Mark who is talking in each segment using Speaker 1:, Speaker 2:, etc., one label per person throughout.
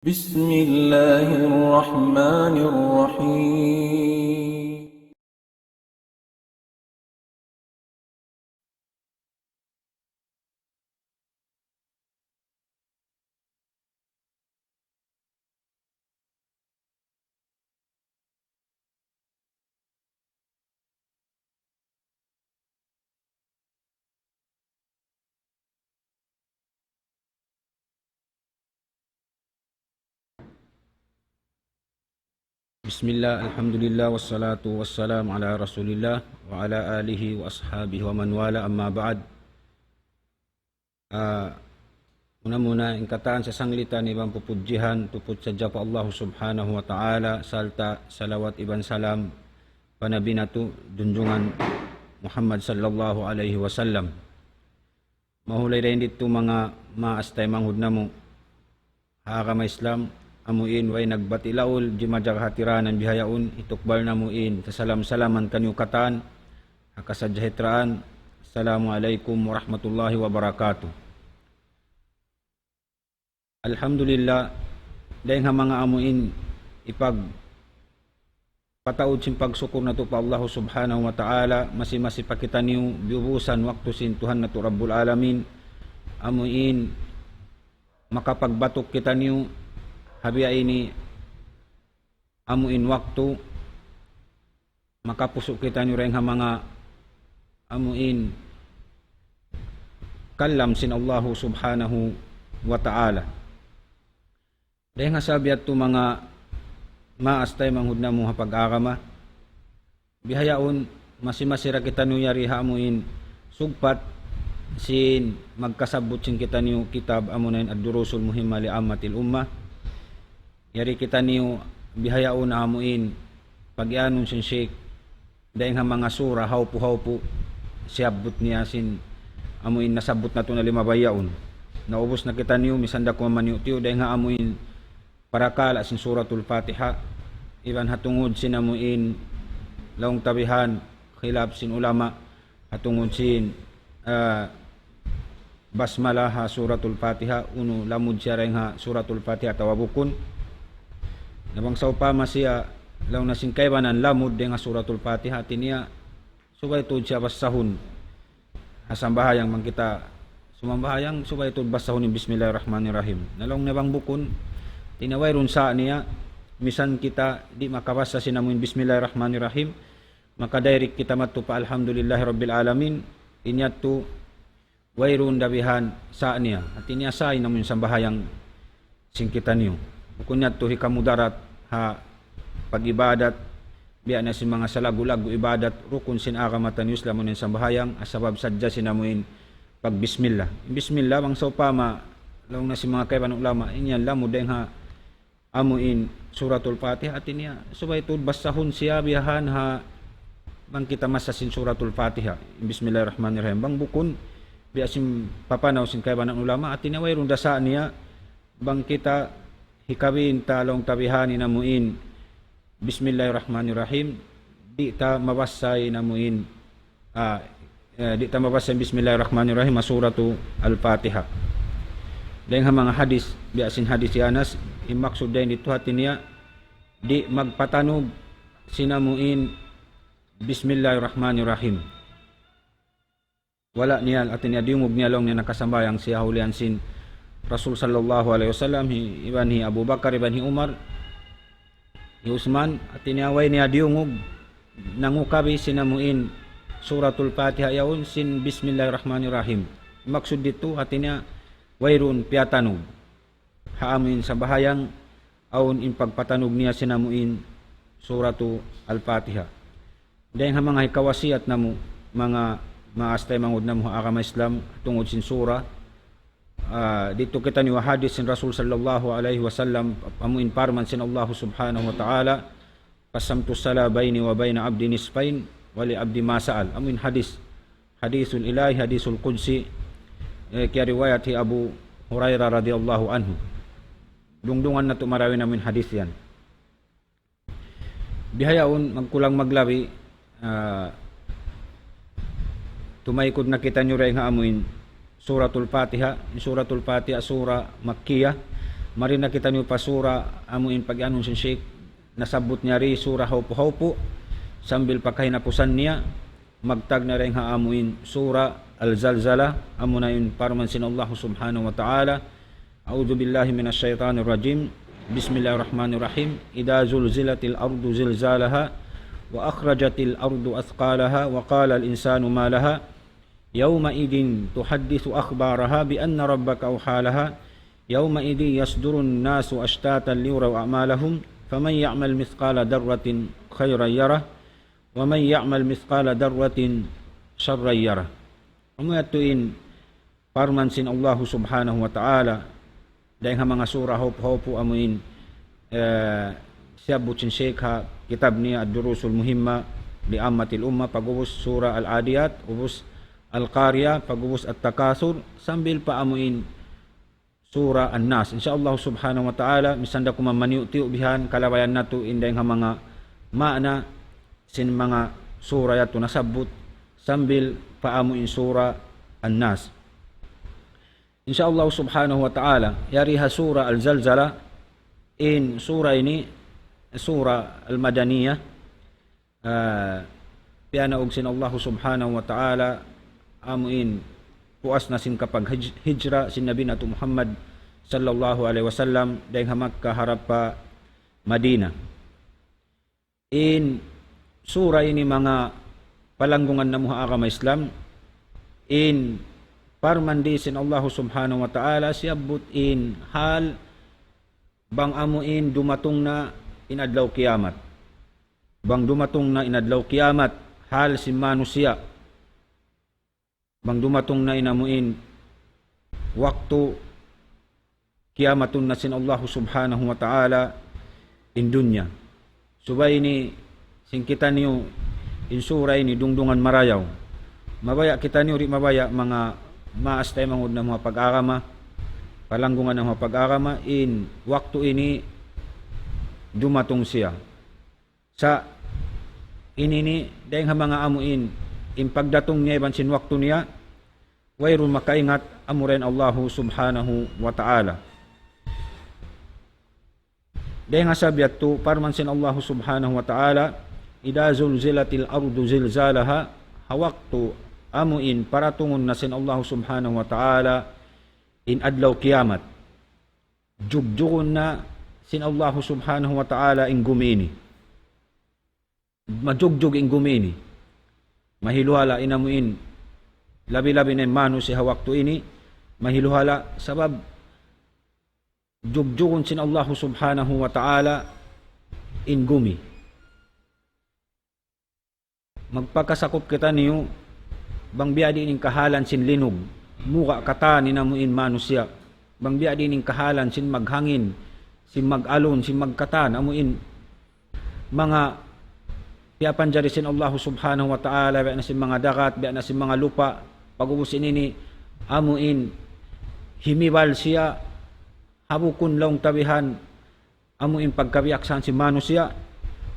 Speaker 1: بسم الله الرحمن الرحيم
Speaker 2: Bismillah, alhamdulillah, wassalatu wassalam ala rasulillah wa ala alihi wa ashabihi wa man wala amma ba'd. Muna ingkataan sa sanglitan ibang pupudjihan tupod sa japa Allah subhanahu wa ta'ala salta salawat iban salam panabi nato dunjungan Muhammad sallallahu alaihi wasallam. Mahulay rin dito mga maastay manghud namo hakama Islam amuin way nagbatilaol di majag hatiranan bihayaon itukbal namuin sasalam-salaman kanyukatan hakasadyahitraan. Assalamualaikum warahmatullahi wabarakatuh. Alhamdulillah dahil nga mga amuin ipag pataod sin pagsukur na to pa Allah subhanahu wa ta'ala masi pakita niyo biubusan waktu sin Tuhan na to Rabbul Alamin amuin makapagbatok kita niyo habiya ini amuin waktu makapusok kita niyo rin nga mga amuin kalam sin Allah subhanahu wa ta'ala. Dahil nga sabi at mga maastay manghud na mo hapag-agama bihayaon masimasira kita niyo yari hamuin sugpat sin magkasabot sin kita niyo kitab amunain ad-durusul muhimma li ammatil ummah yari kita niyo bihayaon amuin pag-ianon sin Sheikh dahil nga mga sura hawpo siabot niya sin amuin nasabot na to na 5 bayaon naubos na kita niyo misanda ko man tiyo dahil nga amuin parakala sin suratul Fatiha iban hatungod sin amuin laong tabihan khilaf sin ulama hatungod sin basmalah suratul Fatiha uno lamud siya rin ha suratul Fatiha tawabukon nabangsaw pa masya law na sin kaybanan lamud de nga suratul Fatiha tinia subay tud siya basahon hasambahayang man kita sumambahayang subay tud basahon ni bismillahirrahmanirrahim nalong nabang bukon tinaway ron sa niya misan kita di makabasa sinamuin bismillahirrahmanirrahim makadairik kita matu pa alhamdulillahi rabbil alamin inyatu wayrun dabihan sa niya at inyasay namun sambahayang singkita niyo bukunyat to hikamudarat ha pag-ibadat biya na sin mga salagu-lagu ibadat rukun sin akamatan yus lamunin sambahayang asabab sadya sinamuin pag bismillah bang saupama law na si mga kaiban ulama inyan lamud ha amuin suratul Fatiha at niya subay tud basahon siya biyahan ha bang kita masasin suratul Fatiha bismillahirrahmanirrahim bang bukon biya sim papanaw sin kaiban ulama at niya wayron dasa niya bang kita hikawin talong tabihani namuin bismillahirrahmanirrahim di ta mabasay namuin di ta mabasay bismillahirrahmanirrahim suratu al-Fatiha dahil nga mga hadis biasin hadis si Anas imaksud din dito hati niya di magpatanog sinamuin bismillahirrahmanirrahim wala niya at niya diungog niya long niya nakasambayang siya hulian sin Rasul sallallahu alaihi wasallam iban hi Abu Bakar iban hi Umar hi Usman at niya niya diungog nangukabi sinamuin suratul Fatiha yaon sin bismillahirrahmanirrahim maksud dito hati niya wayrun piatanog haamin sa bahayang aun in pagpatanog niya sinamuin suratu al-Fatiha dahil nga mga hikawasiat na mo mga maastay mangud na mo akama Islam tungod sin sura dito kita ni hadis sin Rasul sallallahu alaihi wasallam amuin parman sin Allah subhanahu wa ta'ala qasamtu sala baini wa baina abdi nisfain wa li abdi ma sa'al amuin hadisul ilahi hadisul qudsi kaya riwayat hi Abu Hurairah radhiyallahu anhu dungdungan na tumarawi namin hadis yan bihayaon magkulang maglabi tumaykod na kita nyo rin nga amuin suratul Fatiha sura Makkiyah marina kita niyo pasura amuin pag-anon sin Sheikh nasabot niya ri sura haupo sambil pakahinapusan niya magtag na rin haamuin sura al-zalzala amo na yun para man sin Allah subhanahu wa ta'ala. A'udhu billahi minash shaitanir rajim. Bismillahirrahmanirrahim. Idza zulzilatil ardu zilzalaha wa akhrajatil ardu athqalaha wa qala al-insanu ma laha yawma idin tuhaddithu akhbaraha bi anna rabbaka awhalaha yawma idin yasdurun nasu ashtatan liyuraw a'malahum faman ya'mal mithqala darratin khayran yarah wa man ya'mal mithqala darratin sharran yarah. Umuyatuin parman sin Allah subhanahu wa ta'ala dahil mga surah hopo amuin siyabot sin Sheikh ha kitab niya ad-durusul muhimma li ammatil umma pagubos surah al-adiyat ubos al-qariyah pagubos at-takasur sambil pa amuin surah an-nas insyaallah subhanahu wa ta'ala misanda ko mamaniu-tiu bihan kalawayan nato inday nga mga maana sin mga surah yato nasabot sambil pa amuin surah an-nas insyaallah subhanahu wa ta'ala yariha surah al-zalzala in surah ini surah al-madaniyah pianaog sin Allah subhanahu wa ta'ala amuin puas na sin kapag hijra sin Nabi nato Muhammad sallallahu alaihi wasallam dahil Makkah harap pa Madina. In surah ini mga palanggungan na muha agama Islam in parmandi sin Allah subhanahu wa ta'ala siyabot in hal bang amuin dumatong na inadlaw kiyamat. Bang dumatong na inadlaw kiyamat hal si manusia. Bang dumatong na inamuin waktu kiamatun na sin Allah subhanahu wa ta'ala in dunya. Subay ni singkita niyo in surah ini dungdungan marayaw. Mabaya kita niyo ri mabaya mga maas tayo mangud na mga pag-agama palanggungan ng mga pag-agama in waktu ini dumatong siya sa inini dahil mga amuin in pagdatong niya iban sin waktu niya wayron makaingat amuren Allah subhanahu wa ta'ala dahil nga sabiat to parman sin Allah subhanahu wa ta'ala idza zulzilatil ardu zilzalaha hawaktu amuin paratungon na sin Allah subhanahu wa ta'ala in adlaw kiyamat jugjugon na sin Allah subhanahu wa ta'ala in gumini majugjug in gumini mahiluhala inamuin labi-labi na manu si hawakto ini mahiluhala sabab jugjugon sin Allah subhanahu wa ta'ala in gumi magpakasakop kita niyo bang biadi ning kahalan sin linog muka kata ni namuin manusia bang biadi ning kahalan sin maghangin sin mag-alon sin magkatan amuin mga piapan jari sin Allah subhanahu wa ta'ala biya na sin mga dagat biya na sin mga lupa pagubusin ini amuin himiwal siya habukun laong tabihan amuin pagkabiaksan si manusia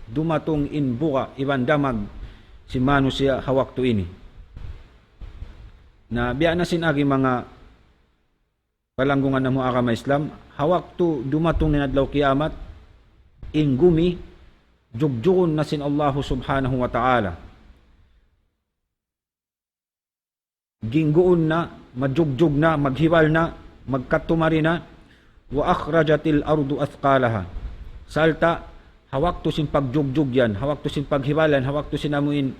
Speaker 2: dumatong in buka iban damag si manusia hawakto ini na biya na sinagi mga palanggungan na mga agama Islam hawak to dumatong ninadlaw kiamat in gumi jugjugon na sin Allah subhanahu wa ta'ala gingguon na majugjug na maghiwal na magkatumari na wa akhrajatil ardu athqalaha salta hawak to sin pagjugjug yan hawak to sin paghiwalan hawak to sin amuin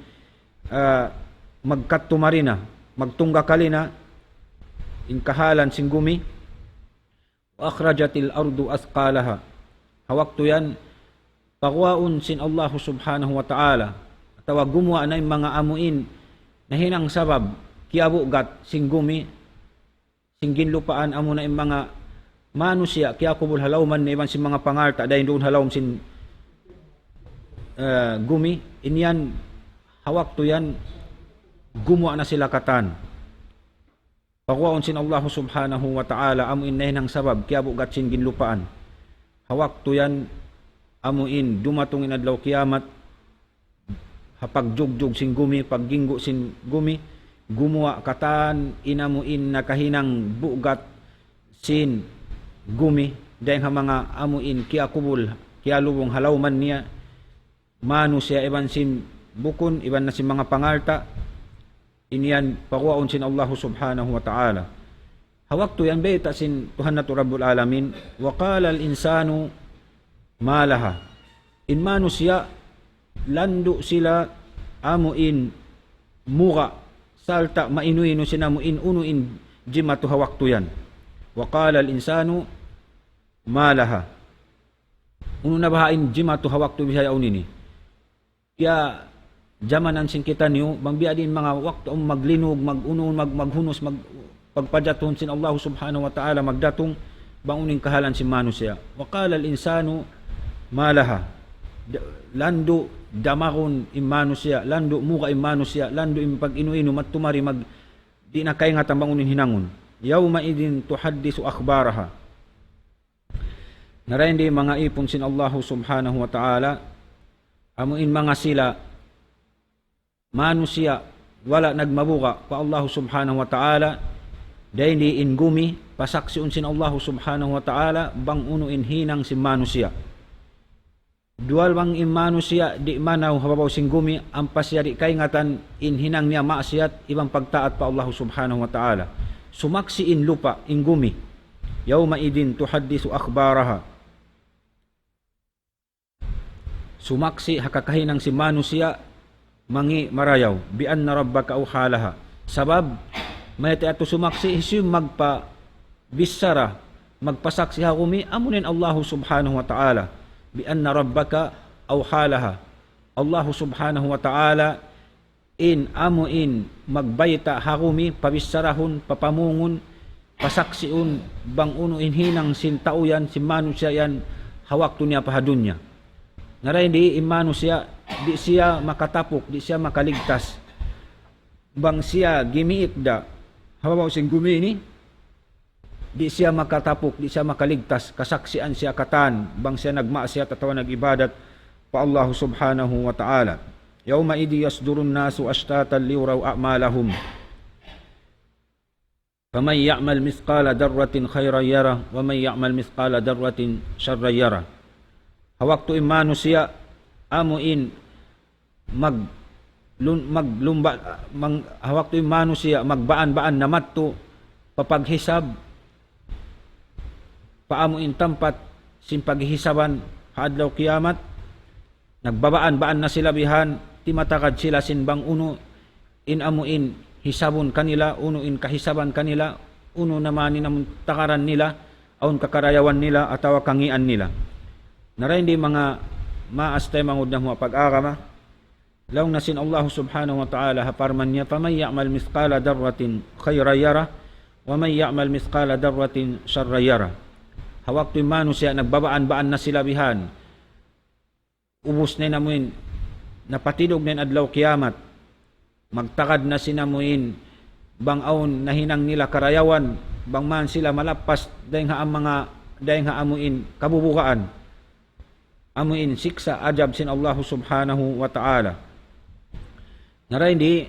Speaker 2: magkatumari na magtungga kalina in kahalan sing gumi wa akhrajatil ardu athqalaha hawak to yan pagwaon sin Allah subhanahu wa ta'ala atawa gumuha na yung mga amuin na hinang sabab kiabo gat sing gumi sing ginlupaan amo na yung mga manusia kaya kubul halawman na iban sin mga pangarta dahil doon halawm sin gumi inyan hawak to yan gumuha na sila katan pagwaon sin Allah subhanahu wa ta'ala amuin na hinang sabab kaya bugat sin ginlupaan hawak to yan amuin dumatong inadlaw kiyamat hapagjugjug sin gumi pagginggo sin gumi gumuha katan inamuin na kahinang bugat sin gumi dahil mga amuin kiakubul kialubong halawman niya manu siya iban sin bukun iban na sin mga pangalta iniyan pakuwaon sin Allah subhanahu wa ta'ala. Hawakto yan beta sin Tuhan na Rabbul Alamin wa qala al insanu malaha in manu siya lando sila amuin muga salta mainuino sinamuin unuin jimatu hawakto yan. Wa qala al insanu malaha uno na bahain jimatu hawakto bihay aunini kaya jamanan sin kita niyo bangbiya din mga wakto maglinog magunon maghunos pagpadatun sin Allah subhanahu wa ta'ala magdatong banguning kahalan si manu siya. Wa qala al insanu malaha lando damakon imano siya lando muka imano siya lando pag inuino matumari mag di na kay nga tambang unin hinangon yawma idin tuhaddisu akhbaraha. Narayan di mga ipon sin Allah subhanahu wa ta'ala amuin mga sila manu siya wala nagmabuka pa Allah subhanahu wa ta'ala dahil di ingumi pasaksiun sin Allah subhanahu wa ta'ala bang unuin hinang si manu siya. Dual bang imano siya di manaw hababaw singgumi ang pasya di kay ngatan inhinang niya maasiyat ibang pagtaat pa Allah subhanahu wa ta'ala. Sumaksi in lupa ingumi yawma idin tuhaddisu akhbaraha. Sumaksi hakakahinang si manu siya mangi marayaw bi anna rabbaka awhalaha sabab mayati ato sumaksi isu magpa bisara magpasaksi hakumi amunin Allah subhanahu wa ta'ala bi anna rabbaka awhalaha. Allah subhanahu wa ta'ala in amuin magbayta hakumi pabisarahon papamungon pasaksiun bang unuin hinang sintauyan si manu siya yan hawak to niya pahadunya. Naray di imano siya di siya makatapok di siya makaligtas bang siya gimiikda hababaw sing gumini di siya makatapok di siya makaligtas kasaksian siya katan bang siya nagmaasiyat at nagibadat pa Allah subhanahu wa ta'ala. Yawma idi yasdurun nasu ashtatan liuraw a'malahum faman ya'mal mithqala darratin khayran yara wa man ya'mal mithqala darratin sharran yara. Hawakto imano siya amuin hawakto imano siya magbaan-baan na matto papaghisab paamuin tampat sin paghihisaban hadlaw kiyamat nagbabaan-baan na sila bihan timatakad sila sin bang uno in amuin hisabon kanila uno in kahisaban kanila uno naman in takaran nila aun kakarayawan nila atawa kangian nila. Naray hindi mga maastay mangud na mga pag-agama law nasin Allah subhanahu wa ta'ala haparman niya faman ya'mal mithqala darratin khayran yara wa man ya'mal mithqala darratin sharran yara. Hawak to imano siya nagbabaan-baan na sila bihan ubos na namuin napatidog na adlaw kiyamat magtakad na sinamuin bang aun nahinang nila karayawan bang man sila malapas dahil nga amuin kabubukaan amuin siksa ajab sin Allah subhanahu wa ta'ala. Naray di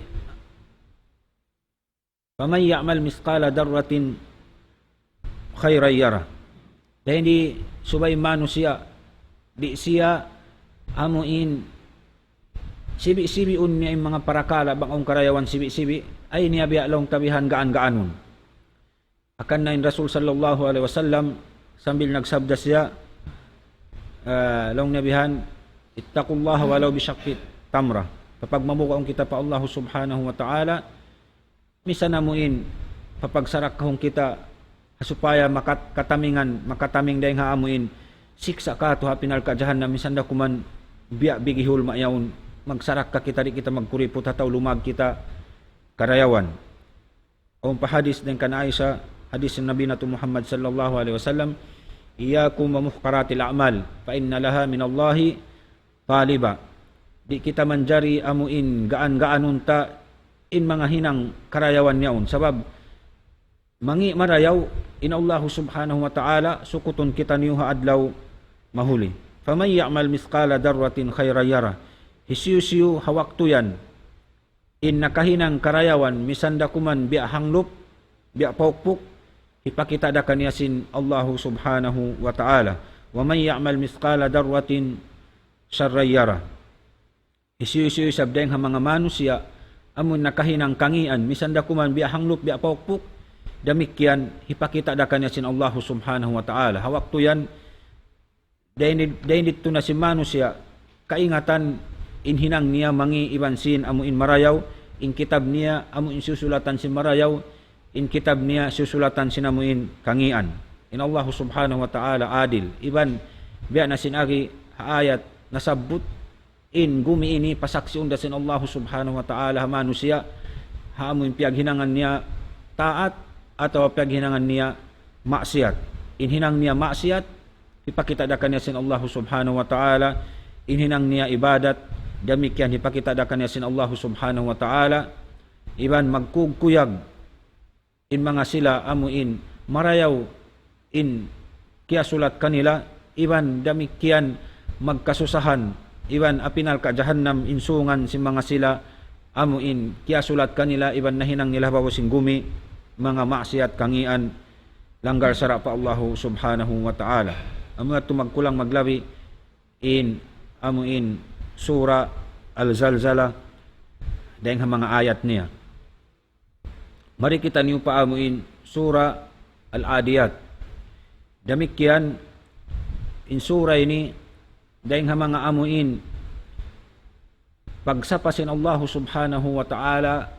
Speaker 2: faman ya'mal mithqala darratin khayran yara dahil di subay mano siya di siya amuin sibi-sibiun niya yung mga parakala bang ang karayawan sibi-sibi ay niya biyalong tabihan gaan-gaanon akan na yung Rasul sallallahu alaihi wasallam sambil nagsabda siya long nabihan ittaqullah walau bisyaqit tamra kapag mamukaong kita pa Allah subhanahu wa ta'ala misa namuin papagsarak kahong kita supaya makataming dahil haamuin siksa ka to hapinal ka jahannam misan da kuman biya bigihul mayaon magsarak ka kita di kita magkuripot hataw lumag kita karayawan. Ang pahadis din kan Aisha hadis ng Nabi nato Muhammad sallallahu alaihi wasallam iyakum wa muhqaratil a'mal fa inna laha min Allahi taliba. Di kita manjari amuin gaan-gaanon ta in mga hinang karayawan niyaon sabab mangi marayaw in Allah subhanahu wa ta'ala sukuton kita niyo adlaw mahuli. Faman ya'mal mithqala darratin khayran yara. Hisiyu hawakto yan in nakahinang karayawan misanda kuman biya hanglop biya paukpuk ipakita da kaniya sin Allah subhanahu wa ta'ala. Wa man ya'mal mithqala darratin syarran yara. Isiyo-isiyo sabdeng ha mga manusia amun nakahinang kangian misan da kuman biya hanglop biya paukpuk, damikyan ipakita da kaniya sin Allah subhanahu wa ta'ala. Hawak to yan dahin dito na si manusia kaingatan inhinang niya mangi ibansin amu in marayaw, in kitab niya amu in susulatan si marayaw, in kitab niya susulatan sinamuin kangian. In Allah subhanahu wa ta'ala adil. Iban biya na sinagi ayat nasabut in gumi ini pasaksi unda sin Allah subhanahu wa ta'ala ha manusia haamuin piyaghinangan niya taat atau piyaghinangan niya maksiat. Inhinang niya maksiat ipakita da kaniya sin Allah subhanahu wa ta'ala, inhinang niya ibadat damikyan ipakita da kaniya sin Allah subhanahu wa ta'ala. Iban magkugkuyag in mga sila amuin marayaw in kiyasulat kanila, iban damikyan magkasusahan, iban apinal ka jahannam insungan si mga sila amuin kiyasulat kanila, iban nahinang nila bawasing gumi mga maksiat kangian langgar sara pa Allah subhanahu wa ta'ala. Amu at magkulang maglabi in amuin sura Al-Zalzala dahil nga mga ayat niya. Mari kita niyo pa amuin sura Al-Adiyat. Damikyan in sura ini dahil nga mga amuin pagsapasin Allah subhanahu wa ta'ala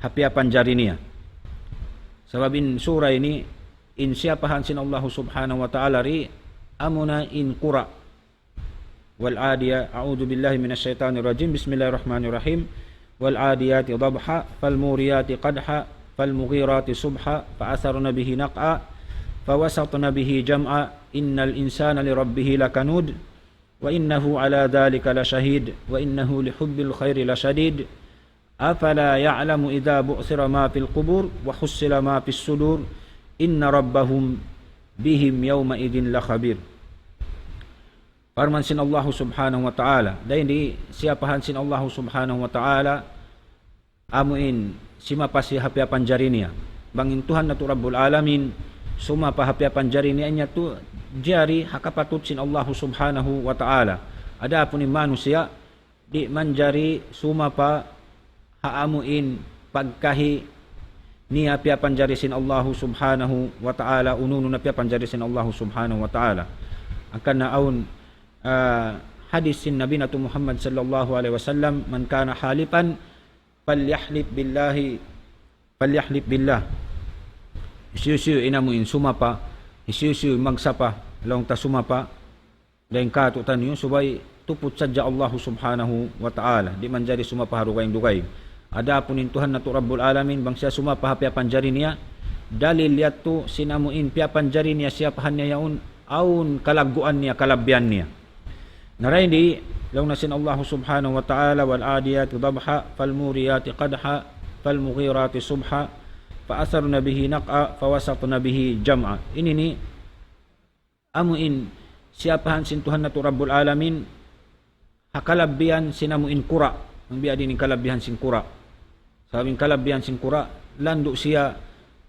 Speaker 2: hapiapan jari niya. Sababin sura ini in siapahan sin Allah subhanahu wa ta'ala ri amuna in qura wal adiyat a'udzu billahi minasy syaithanir rajim bismillahirrahmanirrahim wal adiyati dhabha fal muriyati qadha fal mughirati subha fa atharna bihi naq'a fa wasatna bihi jam'a innal insana li rabbih lakanud wa innahu ala dhalika lasyahid wa innahu lihubbil khairi lasyadid afala ya'lamu idza bu'thira ma fil qubur wa hussila ma fis sudur inna rabbahum bihim yawma idin lakhabir. Farman sin Allah subhanahu wa ta'ala dahil di siapahan sin Allah subhanahu wa ta'ala amuin simapasi hapiapan jari niya bangin Tuhan na tu Rabbul Alamin sumapa hapiapan jari niya niya tu jari hakapatut sin Allah subhanahu wa ta'ala. Ada pun manusia di manjari sumapa haamuin pagkahi niya piapan jari sin Allah subhanahu wa ta'ala ununu na piapan jari sin Allah subhanahu wa ta'ala. Akan naun hadis sin Nabi natu Muhammad sallallahu alaihi wasallam man kana halifan falyahlif billah. Isiyo inamuin sumapa isiyo magsapa long ta sumapa daing katutan yun subay tuput sadya Allah subhanahu wa ta'ala di man jari sumapa harugay dugay. Ada punin Tuhan na tu Rabbul Alamin bang siya sumapa piapan jari niya dalil yatu sinamuin piapan jari niya siapahan niya yaun aun kalaguan niya kalabyan niya. Naray di law nasin Allah subhanahu wa ta'ala wal adiyati dhabha fal muriyati qadha fal mughirati subha fa atharna bihi naq'a fa wasatna bihi jam'a. Ini ni amuin siapahan sin Tuhan na tu Rabbul Alamin hakalabian sinamuin kura ang biya din kalabihan sin kura. Sabing kalabihan sin kura lando siya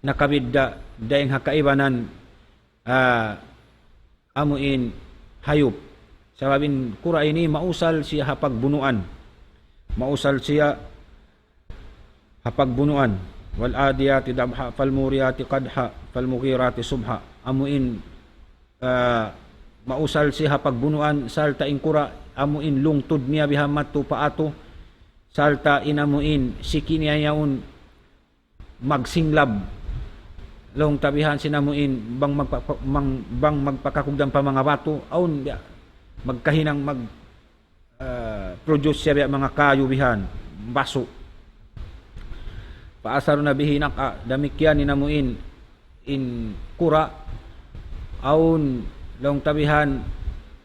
Speaker 2: nakabidda daing hakaibanan amuin hayop. Sababin kura ini mausal siya hapagbunuan. Mausal siya hapagbunuan. Wal adiyati dabha fal muriyati qadha fal mughirati subha. Amuin mausal siya hapagbunuan salta ing kura amuin lungtud niya bihamat tu paato salta inamuin siki niya yaun magsinglab long tabihan sinamuin bang magpakakugdang pa mga bato aun magkahinang produce siya mga kayo bihan baso paasaro na bihinak damikyan inamuin in kura aun long tabihan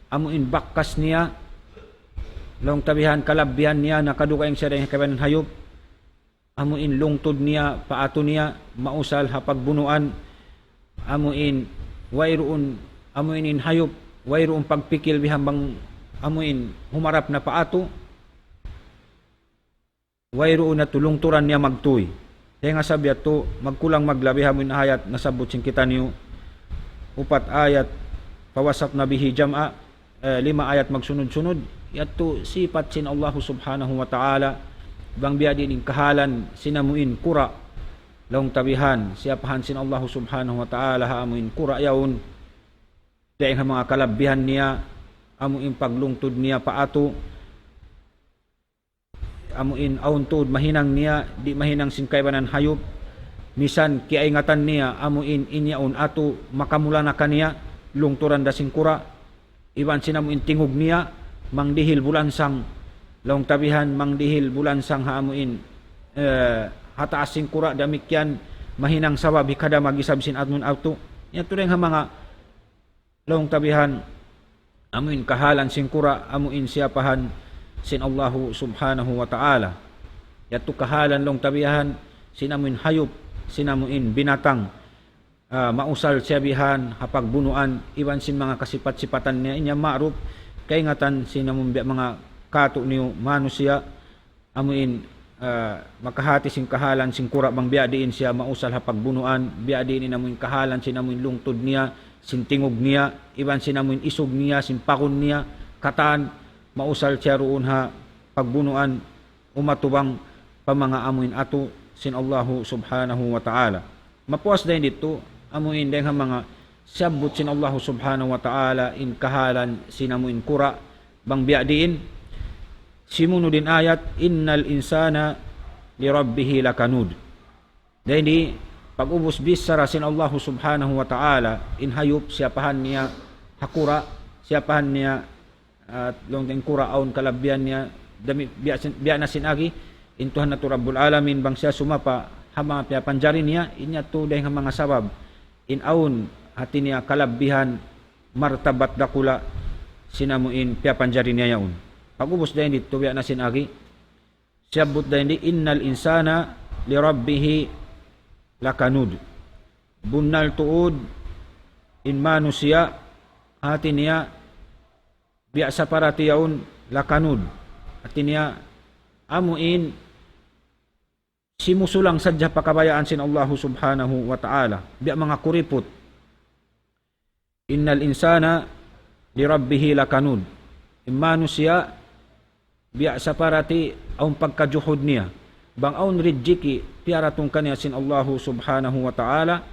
Speaker 2: amuin bakkas niya long tabihan kalabyan niya nakadukayang siya rin kabanan hayop amuin lungtod niya paato niya mausal hapagbunuan amuin wayroon amuin hayop wayroon pagpikil bihambang amuin humarap na paato wayroon na tulungturan niya magtuy Dahil nga sabi ato, magkulang maglabi hamon na ayat nasabot sing kita niyo, 4 ayat pawasak na bihi jam'a, 5 ayat magsunod-sunod, yato sipat sin Allah subhanahu wa ta'ala, bang biya din kahalan sinamuin kura, laong tabihan, siyapahan sin Allah subhanahu wa ta'ala, haamuin kura yaon, dahil nga mga kalabihan niya, amuin paglungtod niya paato, amuin auntod mahinang niya, di mahinang singkaybanan hayop, misan kiaingatan niya, amuin inyaon ato makamula na kaniya, lungturan da singkura, iban sinamuin tingog niya, mangdihil bulansang, laong tabihan mangdihil bulansang haamuin, hataas singkura, damikyan, mahinang sabab, hikada magisabsin atnon auto, yato rin nga mga laong tabihan, amuin kahalan singkura, amuin siyapahan, sin Allahu subhanahu wa ta'ala. Yato kahalan long tabihan, sinamuin hayop, sinamuin binatang, mausal siyabihan, hapagbunuan, iban sin mga kasipat-sipatan niya, inya ma'ruf, kaingatan sinamuin mga kato niyo manusia, amuin makahati sing kahalan sing kura bang biadiin siya mausal hapagbunuan, biadiin inamuin kahalan sinamuin lungtod niya, sin tingog niya, iban sinamuin isog niya, sin pakon niya, kataan, mausal siya roon ha pagbunuan, umatubang pamanga amuin ato sin Allahu subhanahu wa ta'ala. Mapuas din dito, amuin din ha mga sabot sin Allahu subhanahu wa ta'ala, in kahalan sinamuin kura, bang biadiin, simuno din ayat, innal insana li rabbihi lakanud. Dahil di, pag-ubos bisara sin Allahu subhanahu wa ta'ala, in hayop, siyapahan niya hakura, siyapahan niya at long teng kura aun kalabyan niya, dami biya na sinagi, intuhan na to Rabbul Alamin, bang siya sumapa, hama piyapanjari niya, inya to dahil mga sabab, in aun hati niya kalabihan, martabat dakula, sinamuin piyapanjari niya yaun. Pag-ubos dahil dito, biya na sinagi, siyabot dahil di, innal insana li rabbihi lakanud. Bunal tuod, in manusia, hati niya, biya sa parati yaun lakanud. Hati niya, amuin, simusulang sadya pakabayaan sin Allah subhanahu wa ta'ala. Biya mga kuripot. Innal insana li rabbihi lakanud. In manusia, biya sa parati aun pagkajuhod niya, bang aun ridjiki piaratong kaniya sin Allahu subhanahu wa ta'ala,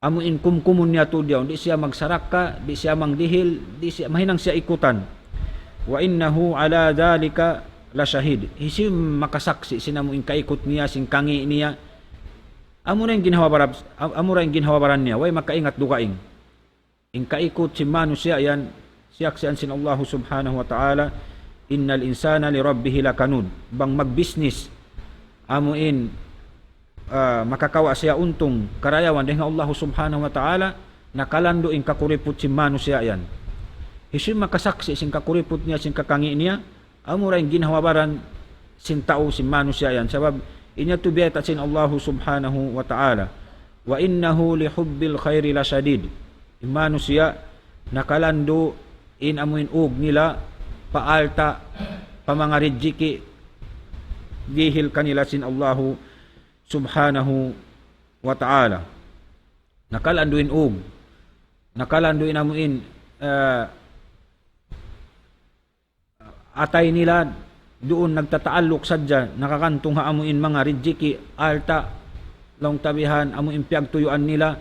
Speaker 2: amuin kumkumun niya to diyaw, di siya magsaraka, di siya mangdihil, di siya mahinang siya ikutan. Wa innahu ala dhalika la shahid, isim makasaksi sinamuin kaikot niya, sing kangi niya, amura yung ginhawabaran niya, way makaingat dukaing, in kaikot si manusia yan, siyaksian sin Allahu subhanahu wa ta'ala, innal insana li rabbihi lakanud, bang magbisnis, amuin makakawa siya untong karayawan dengan Allah subhanahu wa ta'ala, nakalando in kakuripot si manusia yan. Isim makasaksi sin kakuripot niya, sin kakangi niya, amura yung ginhawabaran sin tao, sin manusia yan, sabab inya to biyata sin Allah subhanahu wa ta'ala. Wa innahu li hubbil khairi la shadid, manusia nakalando in amuin ug nila paalta pamanga rijiki, gihil kanila sin Allahu subhanahu wa ta'ala. Nakalanduin og, nakalanduin amuin atay nila doon nagtataalok sadya, nakakantong haamuin mga rijiki, alta, laong tabihan, amuin piyagtuyuan nila,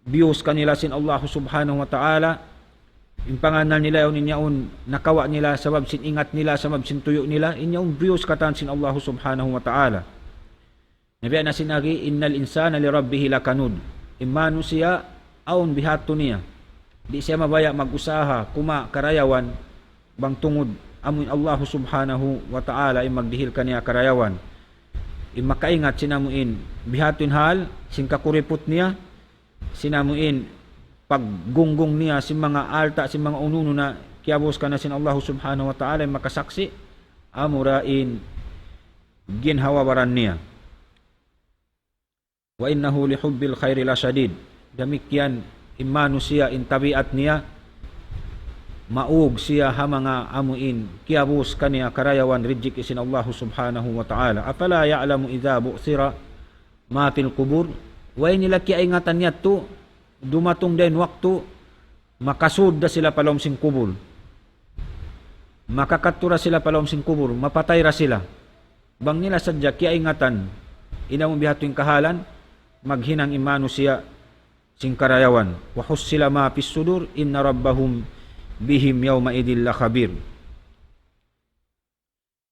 Speaker 2: biyos kanila sin Allah subhanahu wa ta'ala, yung panganal nila yun inyaon nakawa nila, sabab sin ingat nila, sabab sin tuyo nila, inyaon biyos katan sin Allah subhanahu wa ta'ala. Nabiya na sinagi, innal insana li rabbihi lakanud, imanu siya aun bihato niya, di siya mabaya mag-usaha kuma karayawan, bang tungod amun Allah subhanahu wa ta'ala ay magdihil kaniya karayawan, makaingat sinamuin bihaton hal sin kakuripot niya, sinamuin paggunggong niya sin mga alta, sin mga ununo na kiyabos ka na sin Allah subhanahu wa ta'ala ay makasaksi, amurain ginhawabaran niya. Wa innahu li hubbil khairi la shadid, damikyan imanu siya in tabiat niya, maug siya ha mga amuin kiabus kaniya karayawan rijik isin Allah subhanahu wa ta'ala. Afala ya'lamu idha bu'thira ma fil qubur, way nila kiaingatan niya to dumatong din waktu makasud da sila palom sing kubur, makakatura sila palom sing kubur, mapatay ra sila. Bang nila sadya kiaingatan inamong bihatuing kahalan maghinang imano siya sing karayawan. Wa hussila ma fis sudur inna rabbahum bihim yawma idil la khabir.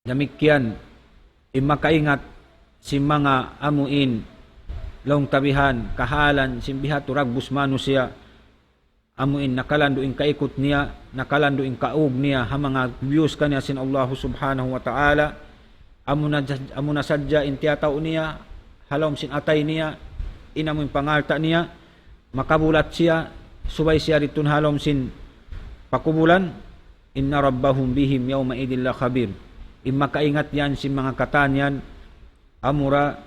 Speaker 2: Demikian imakaingat si mga amuin long tabihan kahalan simbihat ragbus manusia amuin nakalanduing kaikot niya, nakalanduing kaug niya ha mga views kaniya sin Allah subhanahu wa ta'ala. Amuna sadya intiyataw niya halom sin atay niya inamuin pangalta niya makabulat siya subay siya ritun halom sin pakubulan. Inna rabbahum bihim yawma idil la khabir. Imakaingat yan si mga katanyan amura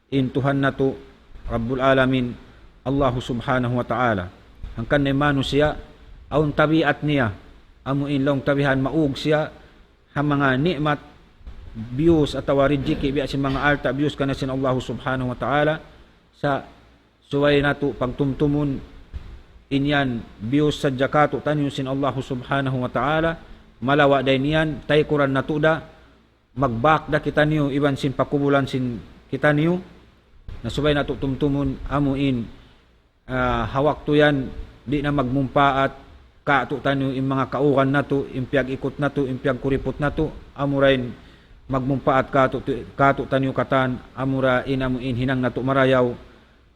Speaker 2: intuhan na to Rabbul Alamin Allah subhanahu wa ta'ala. Hangkan na manusia aun tabiat niya amuin long tabihan maug siya ha mga nikmat bius atawa rijiki biya si mga alta bius kana sin Allah subhanahu wa ta'ala sa suway nato pagtumtumon inyan bius sa jakato tanyo sin Allah subhanahu wa ta'ala malawa day niyan tay kuran nato da magbakda kita niyo iban sin pakubulan sin kita niyo na subay nato tumtumon amuin hawak to yan di na magmumpaat kato tanyo yung mga kauran nato impyag ikot nato impyag kuripot nato amurain magmumpaat kato tanyo katan amura inamuin hinang nato marayaw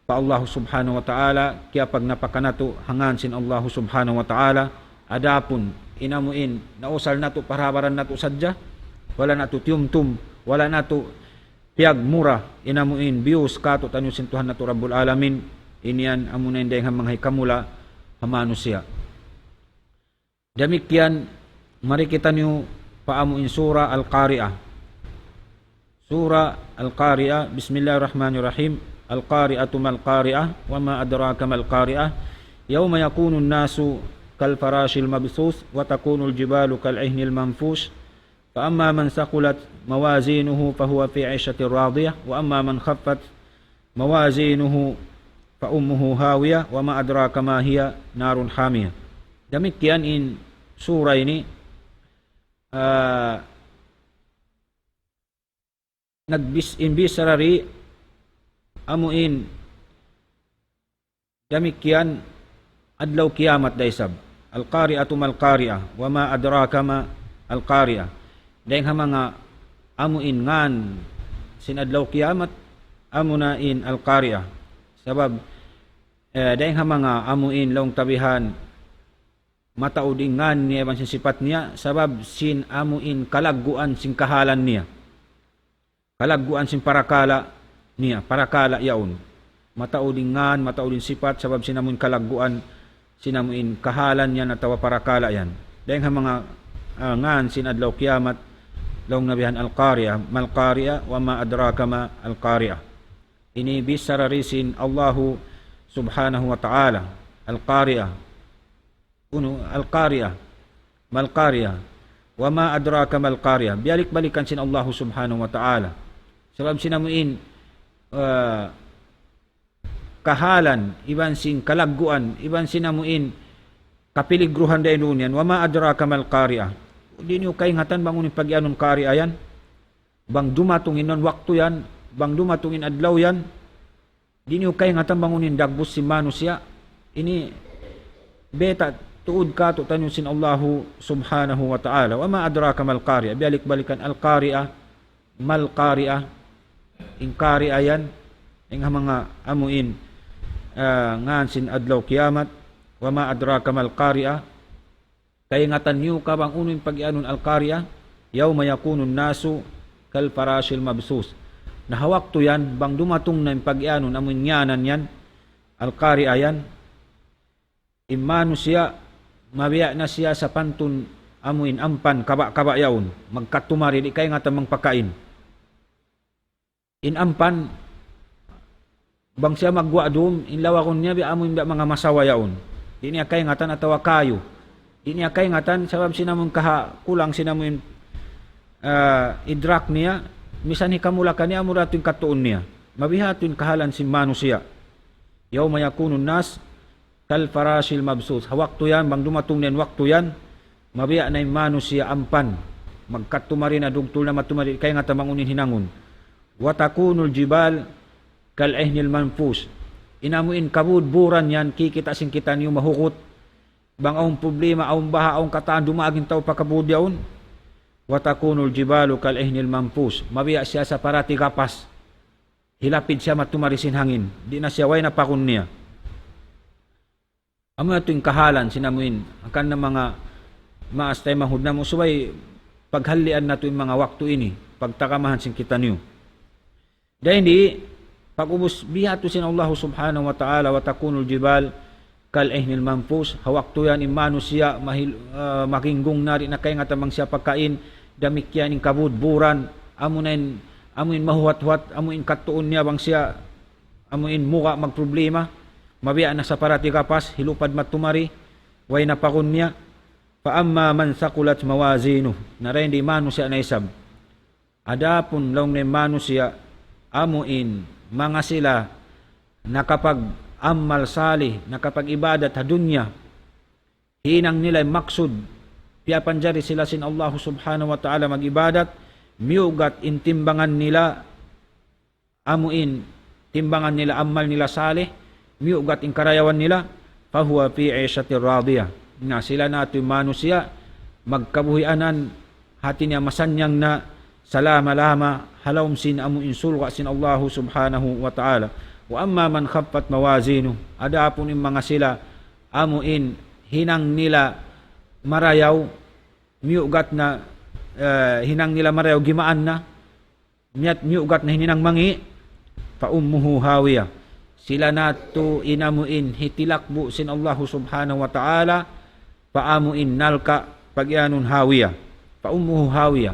Speaker 2: pa Allah subhanahu wa ta'ala. Kaya pag napakanato hangan sin Allah subhanahu wa ta'ala adapun inamuin nausal nato parabaran nato sadya wala nato tiyumtum wala nato piyag mura inamuin bius kato tanyo sin Tuhan nato Rabbul Alamin. Iniyan amuna inday nga mga hikamula hamano siya. Demikian mari kita niyo paamuin sura Al-Qari'ah. Sura Al-Qari'ah, bismillahirrahmanirrahim. Al-Qari'atu mal-Qari'ah wa ma adraka mal-Qari'ah. Yawma yakunu an-nasu kal farashil mabthus wa takunu al-jibalu kal 'ihnil manfush. Fa amma man saqulat mawazinuhu fa huwa fi 'ishatin radiyah wa amma man khaffat mawazinuhu fa ummuhu hawiyah wa ma adraka ma hiya narun hamiyah. Demikian in surah ini nagbisarari amuin demikian adlaw kiamat daysab. Al-Qari'atu mal-Qari'ah wa ma adraka ma al-Qari'ah. Dahil mga amuin ngan sin adlaw kiamat amunain al-Qari'ah. Sabab dahil mga amuin long tabihan mataudingan niya ban sin sifat niya sabab sin amuin kalaguan sin kahalan niya, kalaguan sin parakala niya, parakala yaon mataudingan mataudin sifat sabab sinamuin kalaguan sinamuin kahalan niya natawa parakala yan. Dahil mga ngan sin adlaw kiamat long nabihan al-Qari'ah mal-Qari'ah wa ma adraka ma al-Qari'ah. Ini bisararisin Allahu subhanahu wa ta'ala. Al-Qari'ah uno al-Qari'ah mal-Qari'ah wa ma adraka mal-Qari'ah. Balik-balikan sin Allahu subhanahu wa ta'ala sabab sinamuin kahalan iban sin kalaguan iban sinamuin kapiligruhan da inunian. Wa ma adraka mal-Qari'ah. Di niyo kaingatan bangunin pag-ianon Qari'ah yan bang dumatungin non waktu yan bang dumatungin adlaw yan. Di niyo kaingatan bangunin dagbus si manusia. Ini beta tuud ka to tanyo sin Allahu subhanahu wa ta'ala. Wa ma adraka mal-Qari'ah. Balik-balikan al-Qari'ah mal-Qari'ah. In Qari'ah yan ing mga amuin ngan sin adlaw kiamat. Wa ma adraka mal-Qari'ah. Kaingatan niyo ka bang unin pag-ianon al-Qari'ah. Yawma yakunun nasu kal farashil mabsus. Nahawak to yan bang dumatong na yung pag-ianon amun nyanan yan al-Qari'ah yan. Imano siya mabiya na siya sa pantun amuin ampan kaba-kaba yaon magkatumari di kay nga tamang pakain in ampan bang siya magwa dum in lawakon niya bi amuin mga masawa yaon di niya kay nga tan atawa kayo Di niya kay ngatan sabab sinamon kaha kulang sinamon idrak niya misan hikamula kaniya muratun katuon niya. Mabihatun kahalan si manusia. Yawma yakunun nas kal farashil mabsus. Waktu yan bang dumatong niyan waktu yan mabiya na manusia ampan magkatumari na dugtol na matumari kay nga tamangunin hinangon. Wa takunul jibal kal ihnil manfus. Inamuin kabudburan yan kikita sing kita niyo mahukot bang aong problema aong baha aong kataan dumagin taw pakabudyaon. Wa takunul jibalu kal ihnil manfus. Mabiya siya sa parati kapas. Hilapid siya matumarisin hangin. Di na siya way napakon niya. Amo na ito'y kahalan sinamuin. Akan na mga maastay mahud na mo. Subay paghalian na ito'y mga waktu ini. Pagtakamahan sin kita niyo. Dahil hindi, pag-ubos bihato sin Allah subhanahu wa ta'ala wa takunul jibal kal ihnil manfus. Hawakto yan imano siya makinggong na rin na kaya nga tamang siya pagkain. Damikyan in kabudburan. Amo na yun amuin mahuwat-huwat, amuin katuon niya bang siya, amuin muka magproblema, mabiya na sa parati kapas, hilupad matumari, way napakon niya, paamma man sakulat mawazinu, na rin di mano siya na isab. Adapon lang na mano siya, amuin, mga sila, nakapag ammal salih, nakapag ibadat hadunya, hinang nila maksud, piyapan jari sila sin Allah subhanahu wa ta'ala mag-ibadat, miugat intimbangan nila amuin timbangan nila amal nila salih miugat in karayawan nila fahuwa fi 'ishatir radiyah na sila nato manusia magkabuhianan hati niya masanyang na salama lama halawm sin amuin sulqa sin Allah subhanahu wa ta'ala wa amma man khaffat mawazinu adapun in mga sila amuin hinang nila marayaw miugat na hinang nila marayaw gimaan na miyat miugat na hininang mangi pa ummuhu hawiya sila nato inamuin hitilakbo sin Allah subhanahu wa ta'ala paamuin nalka pagyanun hawiya pa ummuhu hawiya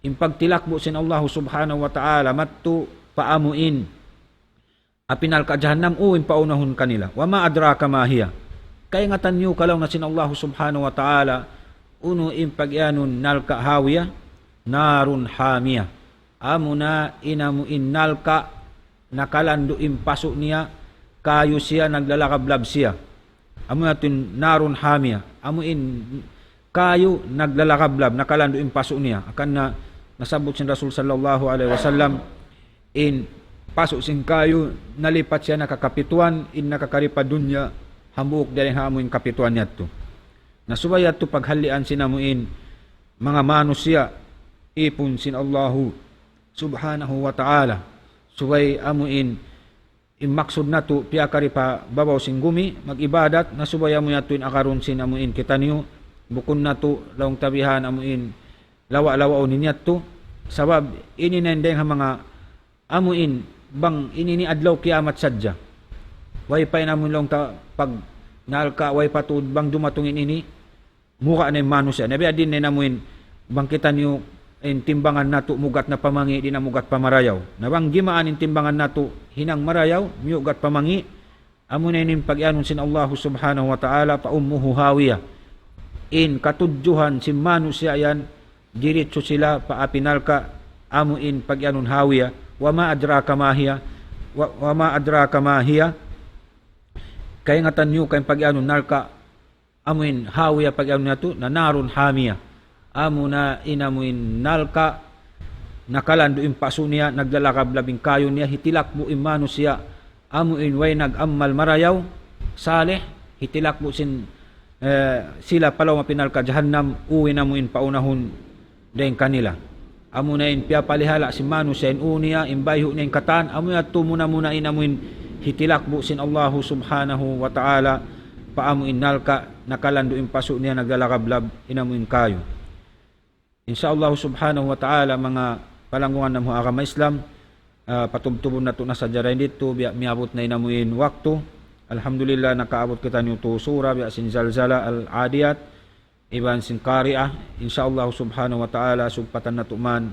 Speaker 2: impagtilakbo sin Allah subhanahu wa ta'ala matto paamuin apinal ka jahannam uwin paunahon kanila wa ma adraka ma hiya kay nga tanyo kalaw na sin Allah subhanahu wa ta'ala uno impagyanun nalka hawiya narun hamiya amuna inamuin nalka nakalando impaso niya kayo siya naglalakablab siya amuna tin narun hamiya amuin kayo naglalakablab nakalando impaso niya akan na nasabot sin Rasul sallallahu alaihi wasallam in paso sin kayo nalipat siya nakakapituan in nakakaripad dunya hambuok dali hamuin kapituan niya to nasubaya to paghalian sinamuin mga manusia ipon sin Allahu subhanahu wa ta'ala subay amuin imaksud na to piyakari pa babaw sing gumi magibadat nasubaya mo yato in akaron sin amuin kita niyo bukon na to lawang tabihan amuin lawa-lawa o ninyat to sabab ininendeng ha mga amuin bang inini adlaw kiamat sadya way pa inamun lang ta pag nalka way patud bang dumatungin ini muka na manusia nabi adin na namuin bangkitan niyo in timbangan nato mugat na pamangi di na mugat pamarayaw nabang gimaan in timbangan nato hinang marayaw mugat pamangi amo na inin pag-anon sin Allah subhanahu wa ta'ala pa ummuhu hawiya in katudjuhan si manusia yan diretso sila pa apinalka amo in pag-anon hawiya wa ma adraka ma hiya kay nga tanyo kay pag-anon nalka amuin hawiya pag-anon nato na narun hamiya amo na inamuin nalka nakalando impaso niya naglalakab labing kayo niya hitilak mo imano siya amuin way nag-ammal marayaw salih hitilak mo sin sila palaw mapinalka jahannam uwi na mo in paunahon den kanila amo na in piyapalihala si mano siya in uniya imbayho niya in katan amo na tumuna muna inamuin hitilak mo sin Allah subhanahu wa ta'ala paamuin nalka nakalando impaso niya naglalakablab inamuin kayo insyaallah subhanahu wa ta'ala mga palangungan ng mga agama Islam patubtubon na to na sa jarain dito miabot na inamuin waktu alhamdulillah nakaabot kita niyo to sura biya sin zalzala al-adiyat iban sin qari'ah insyaallah subhanahu wa ta'ala sugpatan na tuman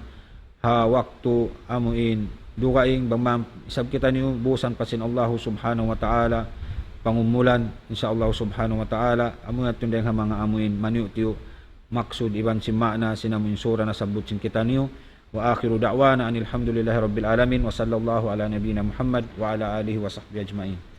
Speaker 2: ha waktu amuin dugaing bang isab kita niyo busan pa sin Allah subhanahu wa ta'ala pangumulan insyaallah subhanahu wa ta'ala amo naton deng mga amuin maniu tiyo maksud iban si makna sinamun sura na sabut sin kita niyo wa akhiru da'wana anil hamdulillahi rabbil alamin wa sallallahu ala nabiyyina Muhammad wa ala alihi wa sahbihi ajmain.